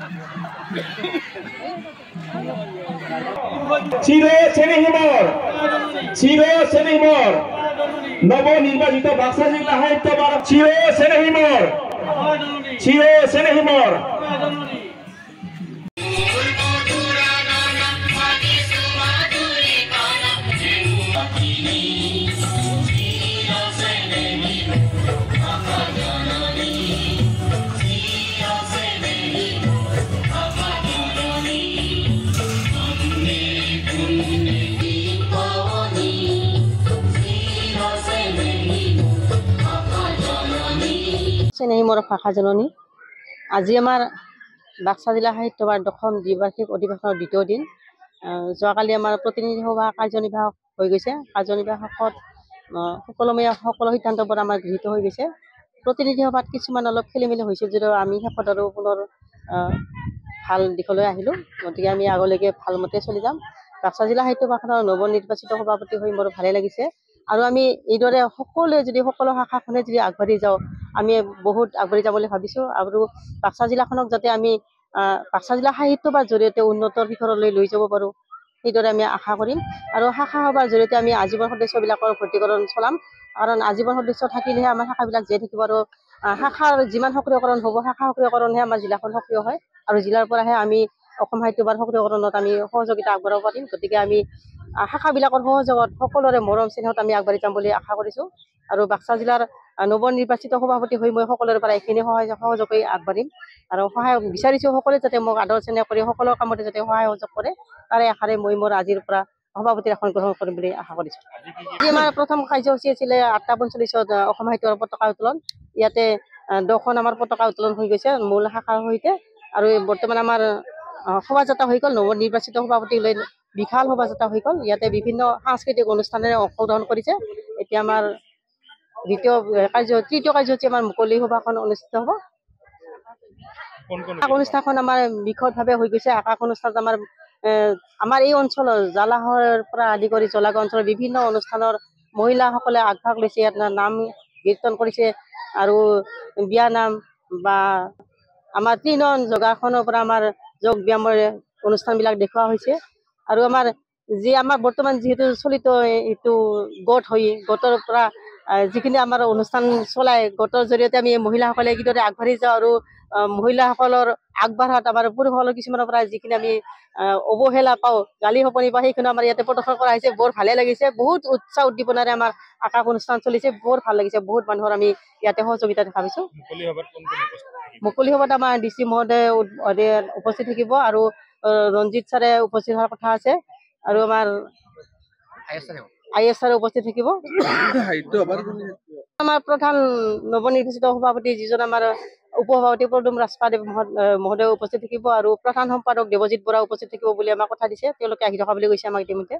চিৰ নৱনিৰ্বাচিত বাক্সা জিলা সাহিত্য পাৰক চিৰ চেনেহিমৰ চেনেহিমৰ ভাষা জননী। আজি আমাৰ বাক্সা জিলা সাহিত্যসভাৰ দশম দ্বিবাৰ্ষিক অধিৱেশনৰ দ্বিতীয় দিন। যোৱাকালি আমাৰ প্ৰতিনিধি সভা কাৰ্যনিৰ্বাহক হৈ গৈছে। কাৰ্যনিৰ্বাহকত সকলো সিদ্ধান্তবোৰ আমাৰ গৃহীত হৈ গৈছে। প্ৰতিনিধি সভাত কিছুমান অলপ খেলি মেলি হৈছিল যদিও আমি শেষত আৰু পুনৰ ভাল দিশলৈ আহিলোঁ। গতিকে আমি আগলৈকে ভালমতে চলি যাম। বাক্সা জিলা সাহিত্য সভাখনৰ নৱনিৰ্বাচিত সভাপতি হৈ মোৰ ভালেই লাগিছে। আৰু আমি এইদৰে সকলোৱে যদি সকলো শাখাখনে যদি আগবাঢ়ি যাওঁ, আমি বহুত আগবাঢ়ি যাম বুলি ভাবিছোঁ। আৰু বাক্সা জিলাখনক যাতে আমি বাক্সা জিলা সাহিত্য সভাৰ জৰিয়তে উন্নতৰ শিখৰলৈ লৈ যাব পাৰোঁ, সেইদৰে আমি আশা কৰিম। আৰু শাখা সভাৰ জৰিয়তে আমি আজীৱন সদস্যবিলাকৰ ভৰ্তিকৰণ চলাম। কাৰণ আজীৱন সদস্য থাকিলেহে আমাৰ শাখাবিলাক জীয়াই থাকিব। আৰু শাখাৰ যিমান সক্ৰিয়কৰণ হ'ব, শাখা সক্ৰিয়কৰণহে আমাৰ জিলাখন সক্ৰিয় হয়। আৰু জিলাৰ পৰাহে আমি অসম সাহিত্য সভাৰ সক্ৰিয়কৰণত আমি সহযোগিতা আগবঢ়াব পাৰিম। গতিকে আমি শাখাবিলাকৰ সহযোগত সকলোৰে মৰম চেনেহত আমি আগবাঢ়ি যাম বুলি আশা কৰিছোঁ। আৰু বাক্সা জিলাৰ নৱনিৰ্বাচিত সভাপতি হৈ মই সকলোৰে পৰা এইখিনি সহযোগ আগবাঢ়িম। আৰু সহায় বিচাৰিছোঁ সকলোৱে যাতে মোক আদৰ চেনেহ কৰি সকলো কামতে যাতে সহায় সহযোগ কৰে, তাৰে আশাৰে মই মোৰ আজিৰ পৰা সভাপতিৰ আসন গ্ৰহণ কৰিম বুলি আশা কৰিছোঁ। আজি আমাৰ প্ৰথম কাৰ্যসূচী আছিলে 8:45 অসম সাহিত্যৰ পতাকা উত্তোলন। ইয়াতে 10খন আমাৰ পতাকা উত্তোলন হৈ গৈছে মূল শাখাৰ সৈতে। আৰু বৰ্তমান আমাৰ শোভাযাত্ৰা হৈ গ'ল, নৱনিৰ্বাচিত সভাপতিক লৈ বিশাল শোভাযাত্ৰা হৈ গ'ল। ইয়াতে বিভিন্ন সাংস্কৃতিক অনুষ্ঠানেৰে অংশগ্ৰহণ কৰিছে। এতিয়া আমাৰ তৃতীয় কাৰ্যসূচী আমাৰ মুকলি সভাখন অনুষ্ঠিত হ'ব। আকাশ অনুষ্ঠানখন আমাৰ বিশদভাৱে হৈ গৈছে। আকাশ অনুষ্ঠানত আমাৰ এই অঞ্চলৰ জালাহৰ পৰা আদি কৰি জলাগাঁও অঞ্চলৰ বিভিন্ন অনুষ্ঠানৰ মহিলাসকলে আগভাগ লৈছে। ইয়াত নাম কীৰ্তন কৰিছে আৰু বিয়া নাম বা আমাৰ তৃণন যোগাসনৰ পৰা আমাৰ যোগ ব্যায়ামৰ অনুষ্ঠানবিলাক দেখুওৱা হৈছে। আৰু আমাৰ বৰ্তমান যিহেতু চলিত এইটো গোট হৈ গোটৰ পৰা যিখিনি আমাৰ অনুষ্ঠান চলাই, গোটৰ জৰিয়তে আমি মহিলাসকলে কিদৰে আগবাঢ়ি যাওঁ আৰু মহিলাসকলৰ আগবঢ়াত আমাৰ পুৰুষসকলৰ কিছুমানৰ পৰা যিখিনি আমি অৱহেলা পাওঁ, গালি শপনি পাওঁ, সেইখিনি আমাৰ ইয়াতে প্ৰদৰ্শন কৰা হৈছে। বৰ ভালে লাগিছে। বহুত উৎসাহ উদ্দীপনাৰে আমাৰ আকাশ অনুষ্ঠান চলিছে। বৰ ভাল লাগিছে। বহুত মানুহৰ আমি ইয়াতে সহযোগিতা দেখা পাইছোঁ। মুকলি সভাত আমাৰ DC মহোদয় উপস্থিত থাকিব আৰু ৰঞ্জিত ছাৰে উপস্থিত হোৱাৰ কথা আছে। আৰু আমাৰ IS ছাৰে উপস্থিত থাকিব। আমাৰ প্ৰধান নৱনিৰ্বাচিত সভাপতি যিজন আমাৰ উপসভাপতি প্ৰদুম ৰাজপাদেৱ মহোদয় উপস্থিত থাকিব। আৰু প্ৰধান সম্পাদক দেৱজিৎ বৰা উপস্থিত থাকিব বুলি আমাক কথা দিছে। তেওঁলোকে আহি থকা বুলি কৈছে আমাক ইতিমধ্যে।